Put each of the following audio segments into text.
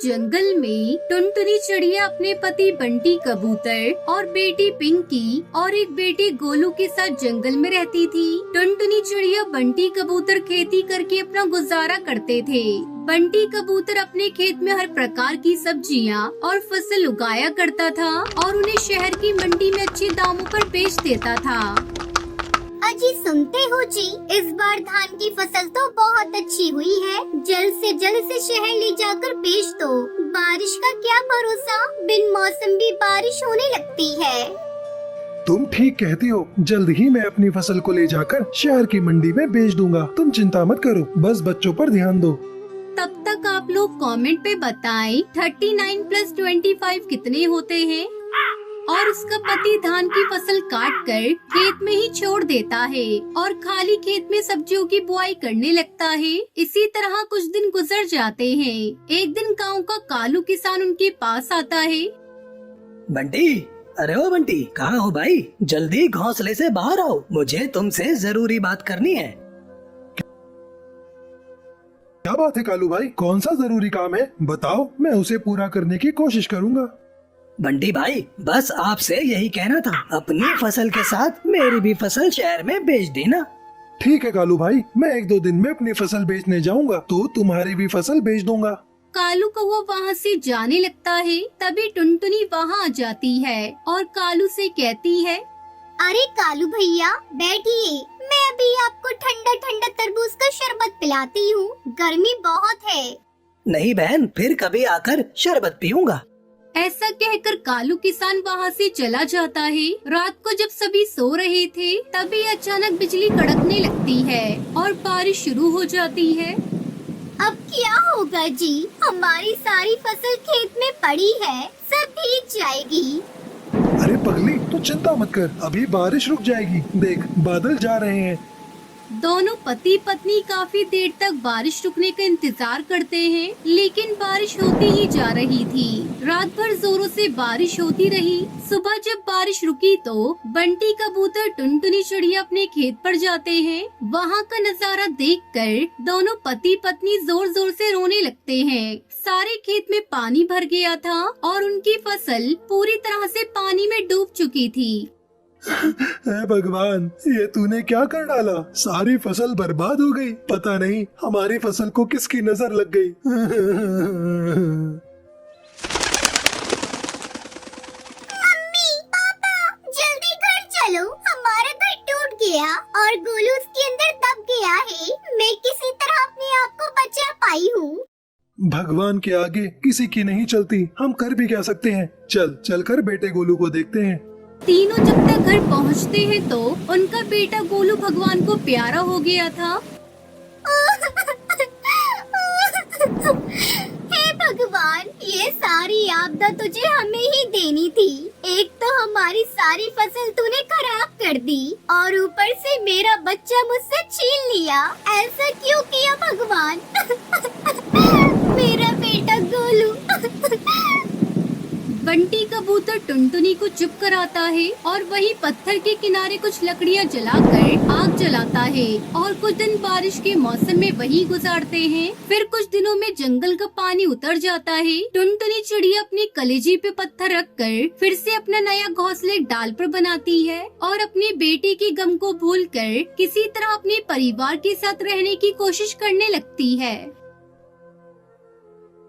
जंगल में टुनटुनी चिड़िया अपने पति बंटी कबूतर और बेटी पिंकी और एक बेटे गोलू के साथ जंगल में रहती थी। टुनटुनी चिड़िया बंटी कबूतर खेती करके अपना गुजारा करते थे। बंटी कबूतर अपने खेत में हर प्रकार की सब्जियां और फसल उगाया करता था और उन्हें शहर की मंडी में अच्छे दामों पर बेच देता था। अजी सुनते हो जी, इस बार धान की फसल तो बहुत अच्छी हुई है। जल्द से जल्द से शहर ले जाकर बेच दो। बारिश का क्या भरोसा, बिन मौसम भी बारिश होने लगती है। तुम ठीक कहती हो, जल्द ही मैं अपनी फसल को ले जाकर शहर की मंडी में बेच दूंगा। तुम चिंता मत करो, बस बच्चों पर ध्यान दो। तब तक आप लोग कमेंट पे बताएं 39 + 25 कितने होते हैं। और उसका पति धान की फसल काट कर खेत में ही छोड़ देता है और खाली खेत में सब्जियों की बुआई करने लगता है। इसी तरह कुछ दिन गुजर जाते हैं। एक दिन गांव का कालू किसान उनके पास आता है। बंटी, अरे ओ बंटी, कहाँ हो भाई? जल्दी घोंसले से बाहर आओ, मुझे तुमसे जरूरी बात करनी है। क्या बात है कालू भाई, कौन सा जरूरी काम है? बताओ, मैं उसे पूरा करने की कोशिश करूंगा। बंटी भाई, बस आपसे यही कहना था, अपनी फसल के साथ मेरी भी फसल शहर में बेच देना। ठीक है कालू भाई, मैं 1-2 दिन में अपनी फसल बेचने जाऊंगा तो तुम्हारी भी फसल बेच दूंगा। कालू को वो वहाँ से जाने लगता है। तभी टुनटुनी वहाँ आ जाती है और कालू से कहती है, अरे कालू भैया बैठिए, मैं अभी आपको ठंडा ठंडा तरबूज का शरबत पिलाती हूँ। गर्मी बहुत है। नहीं बहन, फिर कभी आकर शरबत पीऊंगा। ऐसा कहकर कालू किसान वहाँ से चला जाता है। रात को जब सभी सो रहे थे तभी अचानक बिजली कड़कने लगती है और बारिश शुरू हो जाती है। अब क्या होगा जी, हमारी सारी फसल खेत में पड़ी है, सब भीग जाएगी। अरे पगली, तू चिंता मत कर, अभी बारिश रुक जाएगी। देख, बादल जा रहे हैं। दोनों पति पत्नी काफी देर तक बारिश रुकने का इंतजार करते हैं, लेकिन बारिश होती ही जा रही थी। रात भर जोरों से बारिश होती रही। सुबह जब बारिश रुकी तो बंटी कबूतर टुनटुनी चिड़िया अपने खेत पर जाते हैं। वहाँ का नजारा देखकर दोनों पति पत्नी जोर जोर से रोने लगते हैं। सारे खेत में पानी भर गया था और उनकी फसल पूरी तरह से पानी में डूब चुकी थी। हे भगवान, ये तूने क्या कर डाला? सारी फसल बर्बाद हो गई। पता नहीं हमारी फसल को किसकी नजर लग गई। मम्मी, पापा, जल्दी घर चलो, हमारा घर टूट गया और गोलू उसके अंदर दब गया है। मैं किसी तरह अपने आप को बचा पाई हूँ। भगवान के आगे किसी की नहीं चलती, हम कर भी क्या सकते हैं। चल कर बेटे गोलू को देखते हैं। तीनों जब तक घर पहुंचते हैं तो उनका बेटा गोलू भगवान को प्यारा हो गया था। हे भगवान, ये सारी आपदा तुझे हमें ही देनी थी। एक तो हमारी सारी फसल तूने खराब कर दी और ऊपर से मेरा बच्चा मुझसे छीन लिया। ऐसा क्यों किया भगवान? मेरा बेटा गोलू। बंटी कबूतर टुनटुनी को चुप कराता है और वही पत्थर के किनारे कुछ लकड़ियां जलाकर आग जलाता है और कुछ दिन बारिश के मौसम में वही गुजारते हैं। फिर कुछ दिनों में जंगल का पानी उतर जाता है। टुनटुनी चिड़िया अपनी कलेजी पे पत्थर रखकर फिर से अपना नया घोंसला एक डाल पर बनाती है और अपने बेटे के गम को भूलकर किसी तरह अपने परिवार के साथ रहने की कोशिश करने लगती है।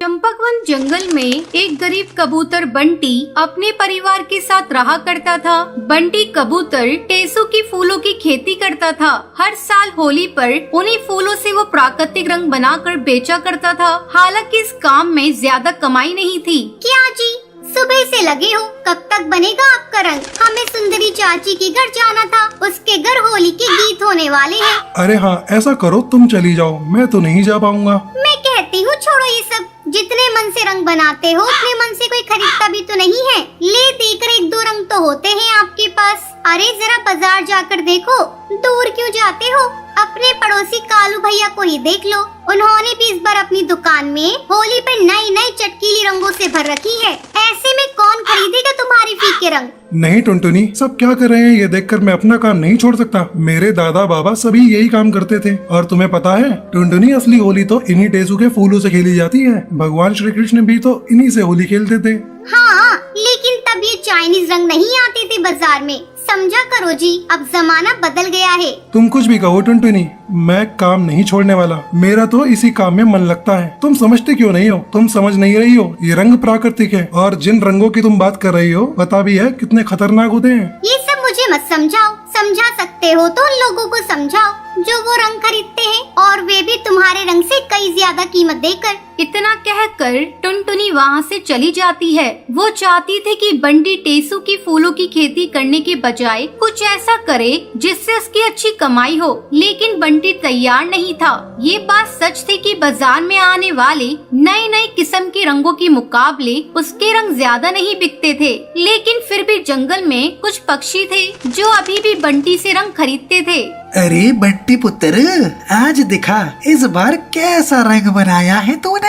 चंपकवन जंगल में एक गरीब कबूतर बंटी अपने परिवार के साथ रहा करता था। बंटी कबूतर टेसू की फूलों की खेती करता था। हर साल होली पर उन्हीं फूलों से वो प्राकृतिक रंग बनाकर बेचा करता था। हालांकि इस काम में ज्यादा कमाई नहीं थी। क्या जी, सुबह से लगे हो, कब तक बनेगा आपका रंग? हमें सुंदरी चाची के घर जाना था, उसके घर होली के गीत होने वाले हैं। अरे हाँ, ऐसा करो, तुम चली जाओ, मैं तो नहीं जा पाऊंगा। मैं कहती हूँ छोड़ो ये सब। जितने मन से रंग बनाते हो उतने मन से कोई खरीदता भी तो नहीं है। ले देकर 1-2 रंग तो होते हैं आपके पास। अरे जरा बाजार जाकर देखो, दूर क्यों जाते हो? अपने पड़ोसी कालू भैया को ही देख लो, उन्होंने भी इस बार अपनी दुकान में होली पे नई नई चटकीली रंगों से भर रखी है। ऐसे में कौन खरीदेगा तुम्हारे फीके रंग? नहीं टुनटुनी, सब क्या कर रहे हैं ये देखकर मैं अपना काम नहीं छोड़ सकता। मेरे दादा बाबा सभी यही काम करते थे। और तुम्हें पता है टुनटुनी, असली होली तो इन्हीं टेसू के फूलों से खेली जाती है। भगवान श्री कृष्ण भी तो इन्हीं से होली खेलते थे। हाँ, लेकिन तब ये चाइनीज रंग नहीं आते थे बाजार में। समझा करो जी, अब जमाना बदल गया है। तुम कुछ भी कहो टुनटुनी, मैं काम नहीं छोड़ने वाला। मेरा तो इसी काम में मन लगता है। तुम समझते क्यों नहीं हो? तुम समझ नहीं रही हो, ये रंग प्राकृतिक है और जिन रंगों की तुम बात कर रही हो पता भी है कितने खतरनाक होते हैं। ये सब मुझे मत समझाओ। समझा सकते हो तो उन लोगों को समझाओ जो वो रंग खरीदते हैं, और वे भी तुम्हारे रंग से कई ज्यादा कीमत देकर। इतना कहकर टुनटुनी वहाँ से चली जाती है। वो चाहती थी कि बंटी टेसू की फूलों की खेती करने के बजाय कुछ ऐसा करे जिससे उसकी अच्छी कमाई हो, लेकिन बंटी तैयार नहीं था। ये बात सच थी कि बाजार में आने वाले नए नए किस्म के रंगों के मुकाबले उसके रंग ज्यादा नहीं बिकते थे, लेकिन फिर भी जंगल में कुछ पक्षी थे जो अभी भी बंटी से रंग खरीदते थे। अरे बंटी पुत्र, आज दिखा इस बार कैसा रंग बनाया है तूने।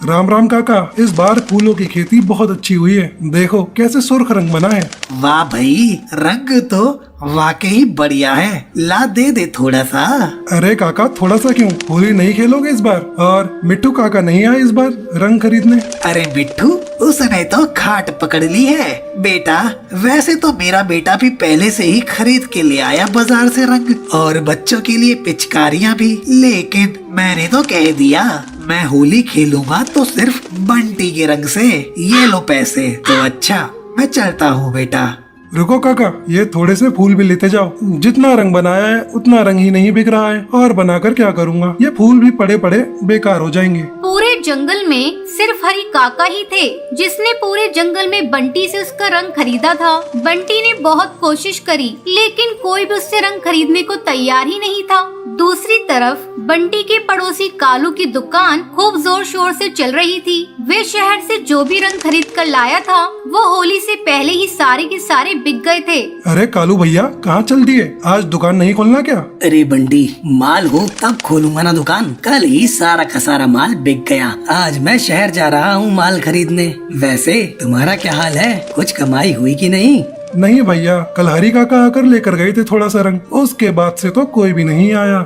राम राम काका, इस बार फूलों की खेती बहुत अच्छी हुई है। देखो कैसे सुर्ख रंग बना है। वाह भाई, रंग तो वाकई बढ़िया है। ला दे थोड़ा सा। अरे काका, थोड़ा सा क्यों? होली नहीं खेलोगे इस बार? और मिट्टू काका नहीं आए इस बार रंग खरीदने? अरे बिट्टू, उसने तो खाट पकड़ ली है। बेटा, वैसे तो मेरा बेटा भी पहले से ही खरीद के ले आया बाजार से रंग, और बच्चों के लिए पिचकारियाँ भी। लेकिन मैंने तो कह दिया मैं होली खेलूंगा तो सिर्फ बंटी के रंग से। ये लो पैसे। तो अच्छा, मैं चलता हूँ बेटा। रुको काका, ये थोड़े से फूल भी लेते जाओ। जितना रंग बनाया है उतना रंग ही नहीं बिक रहा है, और बनाकर क्या करूँगा? ये फूल भी पड़े पड़े बेकार हो जाएंगे। पूरे जंगल में सिर्फ हरी काका ही थे जिसने पूरे जंगल में बंटी से उसका रंग खरीदा था। बंटी ने बहुत कोशिश करी, लेकिन कोई भी उससे रंग खरीदने को तैयार ही नहीं था। दूसरी तरफ बंटी के पड़ोसी कालू की दुकान खूब जोर शोर से चल रही थी। वे शहर से जो भी रंग खरीद कर लाया था वो होली से पहले ही सारे के सारे बिक गए थे। अरे कालू भैया, कहाँ चल दिए? आज दुकान नहीं खोलना क्या? अरे बंटी, माल हो तब खोलूंगा ना दुकान। कल ही सारा का सारा माल बिक गया। आज मैं शहर जा रहा हूँ माल खरीदने। वैसे तुम्हारा क्या हाल है? कुछ कमाई हुई कि नहीं? नहीं भैया, कल हरी काका आकर लेकर गए थे थोड़ा सा रंग, उसके बाद से तो कोई भी नहीं आया।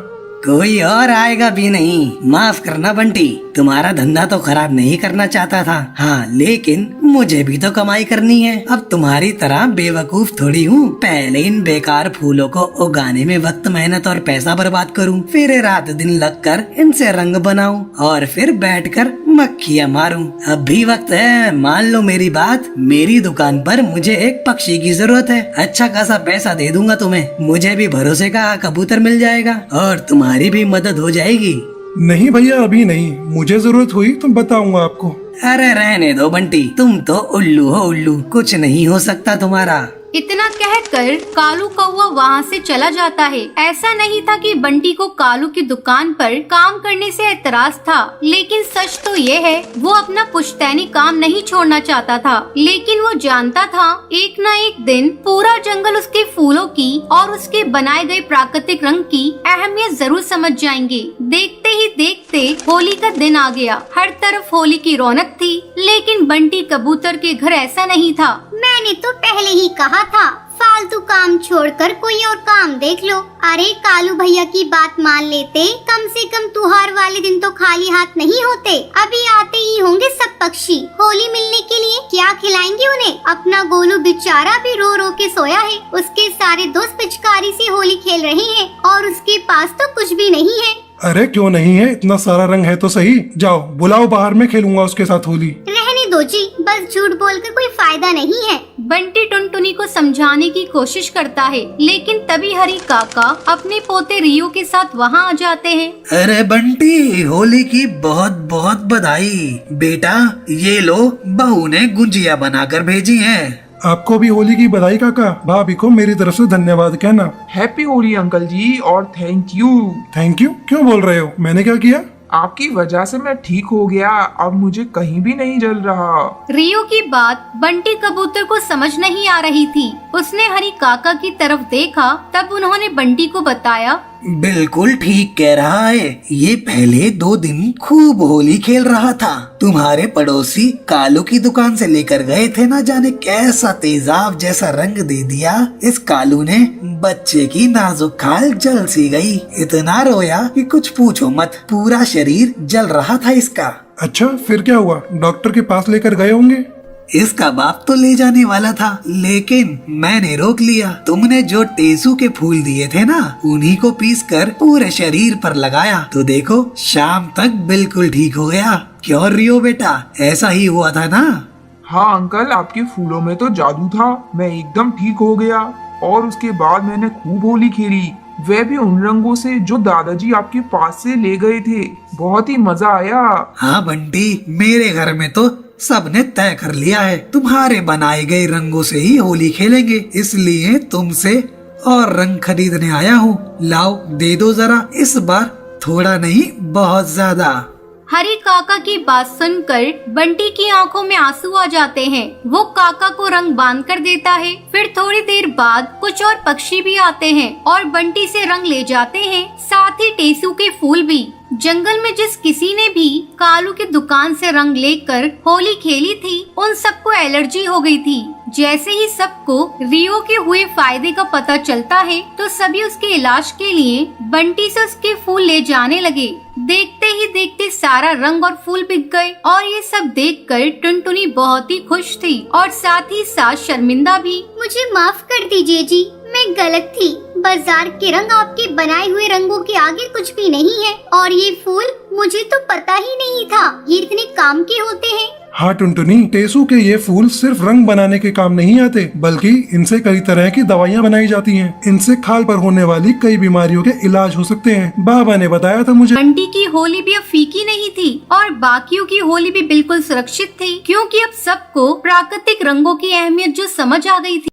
कोई और आएगा भी नहीं। माफ करना बंटी, तुम्हारा धंधा तो खराब नहीं करना चाहता था। हाँ, लेकिन मुझे भी तो कमाई करनी है। अब तुम्हारी तरह बेवकूफ थोड़ी हूँ। पहले इन बेकार फूलों को उगाने में वक्त, मेहनत और पैसा बर्बाद करूँ, फिर रात दिन लगकर इनसे रंग बनाऊं, और फिर बैठकर मक्खियाँ मारूं। अब भी वक्त है, मान लो मेरी बात। मेरी दुकान पर मुझे एक पक्षी की जरूरत है। अच्छा खासा पैसा दे दूंगा तुम्हें। मुझे भी भरोसे का कबूतर मिल जाएगा और तुम्हारी भी मदद हो जाएगी। नहीं भैया, अभी नहीं। मुझे जरूरत हुई तो बताऊंगा आपको। अरे रहने दो बंटी, तुम तो उल्लू हो उल्लू, कुछ नहीं हो सकता तुम्हारा। इतना कहकर कालू कौवा वहाँ से चला जाता है। ऐसा नहीं था कि बंटी को कालू की दुकान पर काम करने से एतराज था, लेकिन सच तो ये है वो अपना पुश्तैनी काम नहीं छोड़ना चाहता था। लेकिन वो जानता था एक न एक दिन पूरा जंगल उसके फूलों की और उसके बनाए गए प्राकृतिक रंग की अहमियत जरूर समझ जाएंगे। देखते ही देखते होली का दिन आ गया। हर तरफ होली की रौनक थी, लेकिन बंटी कबूतर के घर ऐसा नहीं था। मैंने तो पहले ही कहा था, फालतू काम छोड़कर कोई और काम देख लो। अरे कालू भैया की बात मान लेते, कम से कम त्योहार वाले दिन तो खाली हाथ नहीं होते। अभी आते ही होंगे सब पक्षी होली मिलने के लिए। क्या खिलाएंगे उन्हें? अपना गोलू बेचारा भी रो रो के सोया है। उसके सारे दोस्त पिचकारी से होली खेल रहे हैं और उसके पास तो कुछ भी नहीं है। अरे क्यों नहीं है? इतना सारा रंग है तो सही। जाओ बुलाओ बाहर, में खेलूंगा उसके साथ होली। रहने दो जी, बस झूठ बोलकर कोई फायदा नहीं है। बंटी टुनटुनी को समझाने की कोशिश करता है, लेकिन तभी हरी काका अपने पोते रियो के साथ वहाँ आ जाते हैं। अरे बंटी, होली की बहुत बहुत बधाई। बेटा ये लो, बहू ने गुंजिया बनाकर भेजी है। आपको भी होली की बधाई काका। भाभी को मेरी तरफ से धन्यवाद कहना। हैप्पी होली अंकल जी, और थैंक यू। थैंक यू क्यों बोल रहे हो? मैंने क्या किया? आपकी वजह से मैं ठीक हो गया, अब मुझे कहीं भी नहीं जल रहा। रियो की बात बंटी कबूतर को समझ नहीं आ रही थी। उसने हरी काका की तरफ देखा, तब उन्होंने बंटी को बताया। बिल्कुल ठीक कह रहा है। ये पहले 2 दिन खूब होली खेल रहा था। तुम्हारे पड़ोसी कालू की दुकान से लेकर गए थे, ना जाने कैसा तेजाब जैसा रंग दे दिया। इस कालू ने बच्चे की नाजुक खाल जल सी गई। इतना रोया कि कुछ पूछो मत, पूरा शरीर जल रहा था इसका। अच्छा, फिर क्या हुआ? डॉक्टर के पास लेकर गए होंगे। इसका बाप तो ले जाने वाला था, लेकिन मैंने रोक लिया। तुमने जो टेसू के फूल दिए थे ना, उन्हीं को पीसकर पूरे शरीर पर लगाया तो देखो शाम तक बिल्कुल ठीक हो गया। क्यों रियो बेटा, ऐसा ही हुआ था ना? हाँ अंकल, आपके फूलों में तो जादू था। मैं एकदम ठीक हो गया और उसके बाद मैंने खूब होली खेली, वह भी उन रंगों से जो दादाजी आपके पास से ले गए थे। बहुत ही मजा आया। हाँ बंटी, मेरे घर में तो सबने तय कर लिया है, तुम्हारे बनाए गए रंगों से ही होली खेलेंगे। इसलिए तुमसे और रंग खरीदने आया हूँ। लाओ दे दो जरा, इस बार थोड़ा नहीं बहुत ज्यादा। हरी काका की बात सुनकर बंटी की आंखों में आंसू आ जाते हैं। वो काका को रंग बांध कर देता है। फिर थोड़ी देर बाद कुछ और पक्षी भी आते हैं और बंटी से रंग ले जाते हैं, साथ ही टेसू के फूल भी। जंगल में जिस किसी ने भी कालू की दुकान से रंग लेकर होली खेली थी, उन सबको एलर्जी हो गई थी। जैसे ही सबको रियो के हुए फायदे का पता चलता है, तो सभी उसके इलाज के लिए बंटी से उसके फूल ले जाने लगे। देखते ही देखते सारा रंग और फूल बिक गए और ये सब देखकर टुनटुनी बहुत ही खुश थी और साथ ही साथ शर्मिंदा भी। मुझे माफ कर दीजिए जी, मैं गलत थी। बाजार के रंग आपके बनाए हुए रंगों के आगे कुछ भी नहीं है। और ये फूल मुझे तो पता ही नहीं था ये इतने काम के होते हैं। हाँ टुनटुनी, टेसू के ये फूल सिर्फ रंग बनाने के काम नहीं आते, बल्कि इनसे कई तरह की दवाइयाँ बनाई जाती हैं। इनसे खाल पर होने वाली कई बीमारियों के इलाज हो सकते हैं। बाबा ने बताया था मुझे। बंटी की होली भी अब फीकी नहीं थी और बाकियों की होली भी बिल्कुल सुरक्षित थी, क्योंकि अब सबको प्राकृतिक रंगों की अहमियत जो समझ आ गई थी।